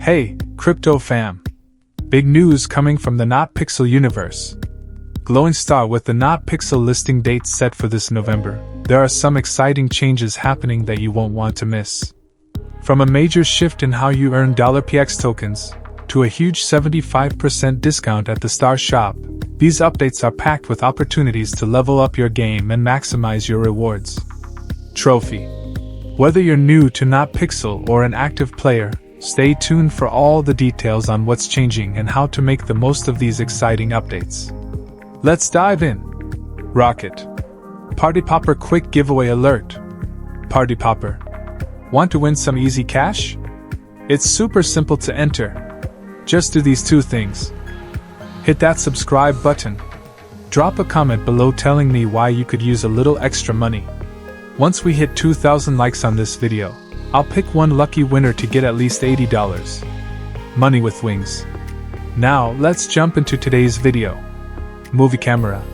Hey, crypto fam! Big news coming from the Not Pixel universe. Glowing star with the Not Pixel listing date set for this November, there are some exciting changes happening that you won't want to miss. From a major shift in how you earn $PX tokens, to a huge 75% discount at the Star Shop, these updates are packed with opportunities to level up your game and maximize your rewards. Trophy. Whether you're new to Not Pixel or an active player, stay tuned for all the details on what's changing and how to make the most of these exciting updates. Let's dive in. Rocket. Party Popper quick giveaway alert. Party Popper. Want to win some easy cash? It's super simple to enter. Just do these two things. Hit that subscribe button. Drop a comment below telling me why you could use a little extra money. Once we hit 2,000 likes on this video, I'll pick one lucky winner to get at least $80. Money with wings. Now, let's jump into today's video. Movie camera.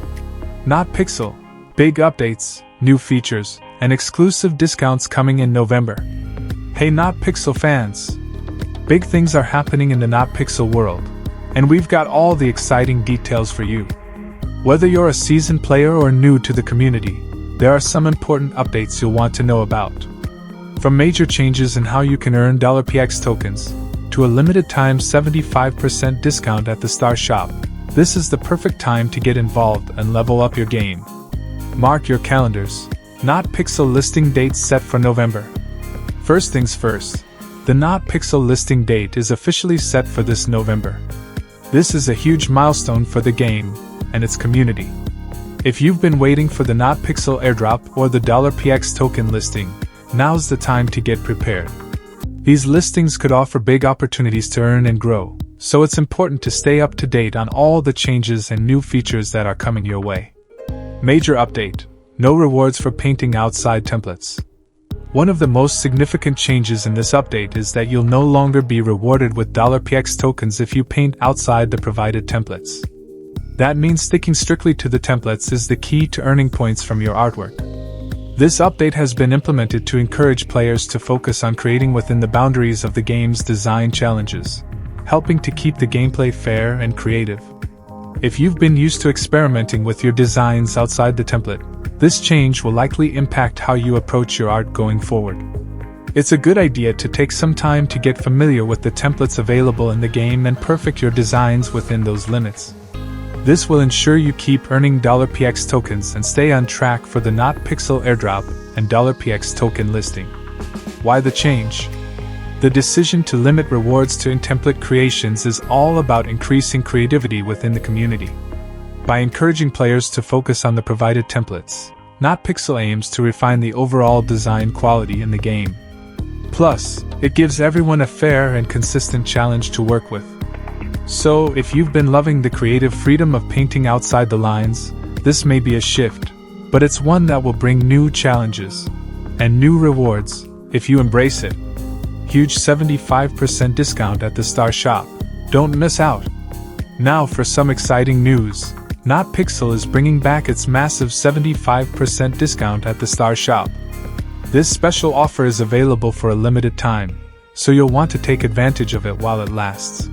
Not Pixel. Big updates, new features, and exclusive discounts coming in November. Hey Not Pixel fans! Big things are happening in the Not Pixel world, and we've got all the exciting details for you. Whether you're a seasoned player or new to the community, there are some important updates you'll want to know about. From major changes in how you can earn $PX tokens, to a limited-time 75% discount at the Star Shop, this is the perfect time to get involved and level up your game. Mark your calendars. Not Pixel listing date set for November. First things first, the Not Pixel listing date is officially set for this November. This is a huge milestone for the game and its community. If you've been waiting for the Not Pixel airdrop or the $PX token listing, now's the time to get prepared. These listings could offer big opportunities to earn and grow, so it's important to stay up to date on all the changes and new features that are coming your way. Major update: no rewards for painting outside templates. One of the most significant changes in this update is that you'll no longer be rewarded with $PX tokens if you paint outside the provided templates. That means sticking strictly to the templates is the key to earning points from your artwork. This update has been implemented to encourage players to focus on creating within the boundaries of the game's design challenges, helping to keep the gameplay fair and creative. If you've been used to experimenting with your designs outside the template, this change will likely impact how you approach your art going forward. It's a good idea to take some time to get familiar with the templates available in the game and perfect your designs within those limits. This will ensure you keep earning $PX tokens and stay on track for the Not Pixel airdrop and $PX token listing. Why the change? The decision to limit rewards to in-template creations is all about increasing creativity within the community. By encouraging players to focus on the provided templates, Not Pixel aims to refine the overall design quality in the game. Plus, it gives everyone a fair and consistent challenge to work with. So, if you've been loving the creative freedom of painting outside the lines, this may be a shift, but it's one that will bring new challenges and new rewards if you embrace it. Huge 75% discount at the Star Shop. Don't miss out. Now for some exciting news. Not Pixel is bringing back its massive 75% discount at the Star Shop. This special offer is available for a limited time, so you'll want to take advantage of it while it lasts.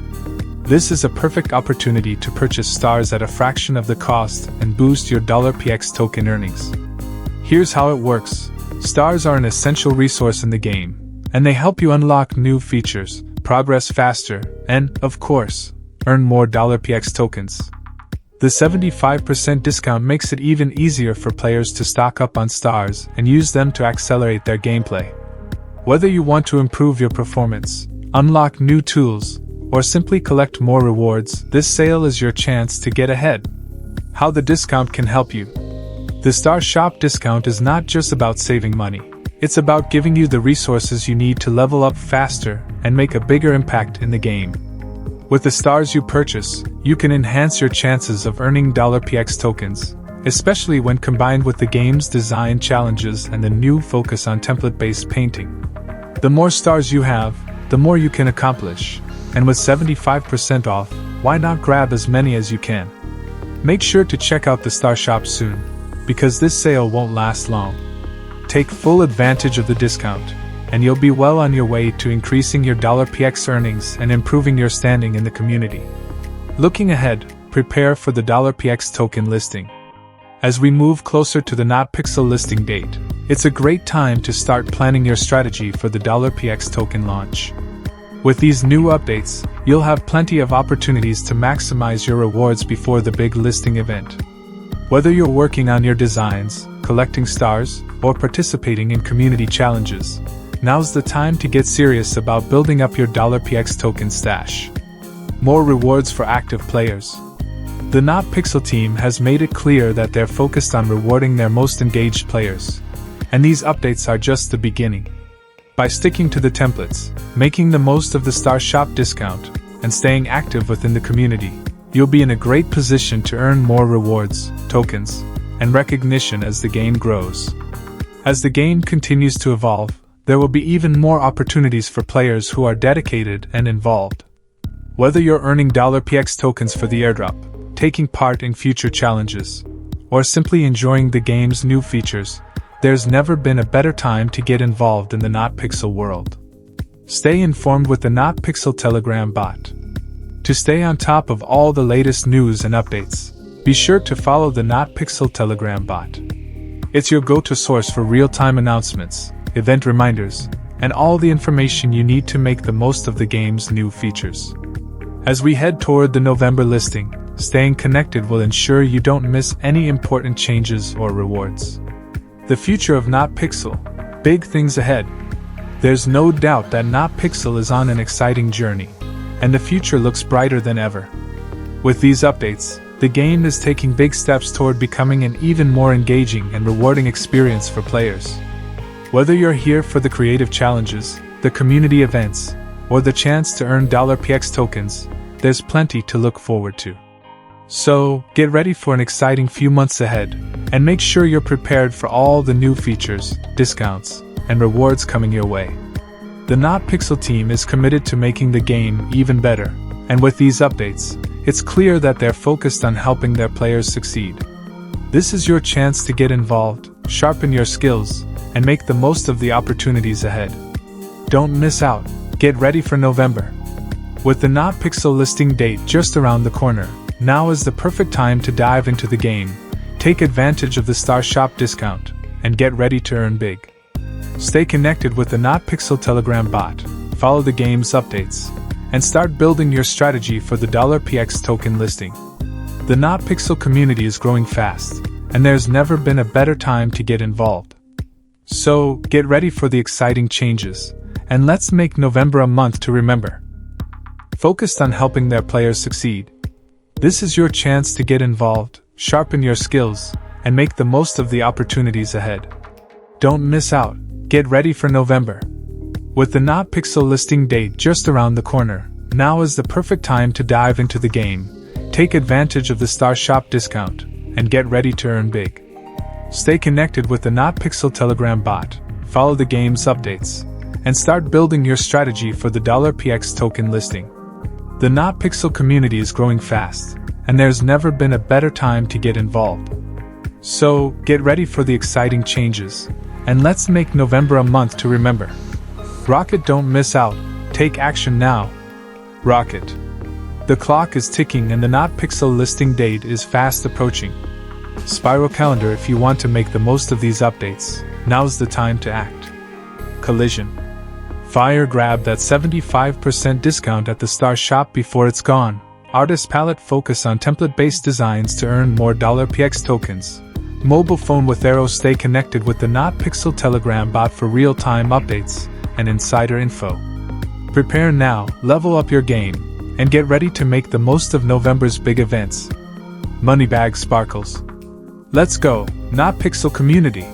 This is a perfect opportunity to purchase stars at a fraction of the cost and boost your $PX token earnings. Here's how it works. Stars are an essential resource in the game, and they help you unlock new features, progress faster, and, of course, earn more $PX tokens. The 75% discount makes it even easier for players to stock up on stars and use them to accelerate their gameplay. Whether you want to improve your performance, unlock new tools, or simply collect more rewards, this sale is your chance to get ahead. How the discount can help you. The Star Shop discount is not just about saving money. It's about giving you the resources you need to level up faster and make a bigger impact in the game. With the stars you purchase, you can enhance your chances of earning $PX tokens, especially when combined with the game's design challenges and the new focus on template-based painting. The more stars you have, the more you can accomplish. And with 75% off, why not grab as many as you can? Make sure to check out the Star Shop soon, because this sale won't last long. Take full advantage of the discount. and you'll be well on your way to increasing your $PX earnings and improving your standing in the community. Looking ahead, prepare for the $PX token listing. As we move closer to the Not Pixel listing date, it's a great time to start planning your strategy for the $PX token launch. With these new updates, you'll have plenty of opportunities to maximize your rewards before the big listing event. Whether you're working on your designs, collecting stars, or participating in community challenges, now's the time to get serious about building up your $PX token stash. More rewards for active players. The Not Pixel team has made it clear that they're focused on rewarding their most engaged players, and these updates are just the beginning. By sticking to the templates, making the most of the Star Shop discount, and staying active within the community, you'll be in a great position to earn more rewards, tokens, and recognition as the game grows. As the game continues to evolve, there will be even more opportunities for players who are dedicated and involved. Whether you're earning $PX tokens for the airdrop, taking part in future challenges, or simply enjoying the game's new features, there's never been a better time to get involved in the Not Pixel world. Stay informed with the Not Pixel Telegram bot. To stay on top of all the latest news and updates, be sure to follow the Not Pixel Telegram bot. It's your go-to source for real-time announcements, event reminders, and all the information you need to make the most of the game's new features. As we head toward the November listing, staying connected will ensure you don't miss any important changes or rewards. The future of Not Pixel, big things ahead. There's no doubt that Not Pixel is on an exciting journey, and the future looks brighter than ever. With these updates, the game is taking big steps toward becoming an even more engaging and rewarding experience for players. Whether you're here for the creative challenges, the community events, or the chance to earn $PX tokens, there's plenty to look forward to. So, get ready for an exciting few months ahead, and make sure you're prepared for all the new features, discounts, and rewards coming your way. The Not Pixel team is committed to making the game even better, and with these updates, it's clear that they're focused on helping their players succeed. This is your chance to get involved, sharpen your skills, and make the most of the opportunities ahead. Don't miss out. Get ready for November. With the Not Pixel listing date just around the corner, now is the perfect time to dive into the game, take advantage of the Star Shop discount, and get ready to earn big. Stay connected with the Not Pixel Telegram bot, follow the game's updates, and start building your strategy for the $PX token listing. The Not Pixel community is growing fast, and there's never been a better time to get involved. So, get ready for the exciting changes, and let's make November a month to remember. Focused on helping their players succeed. This is your chance to get involved, sharpen your skills, and make the most of the opportunities ahead. Don't miss out. Get ready for November. With the Not Pixel listing date just around the corner, now is the perfect time to dive into the game, take advantage of the Star Shop discount, and get ready to earn big. Stay connected with the Not Pixel Telegram bot, follow the game's updates, and start building your strategy for the $PX token listing. The Not Pixel community is growing fast, and there's never been a better time to get involved. So, get ready for the exciting changes, and let's make November a month to remember. Rocket, don't miss out, take action now. Rocket. The clock is ticking and the Not Pixel listing date is fast approaching. Spiral calendar, if you want to make the most of these updates, now's the time to act. Collision. Fire, grab that 75% discount at the Star Shop before it's gone. Artist palette, focus on template-based designs to earn more $PX tokens. Mobile phone with arrow, stay connected with the Not Pixel Telegram bot for real-time updates and insider info. Prepare now, level up your game, and get ready to make the most of November's big events. Moneybag sparkles. Let's go, Not Pixel community!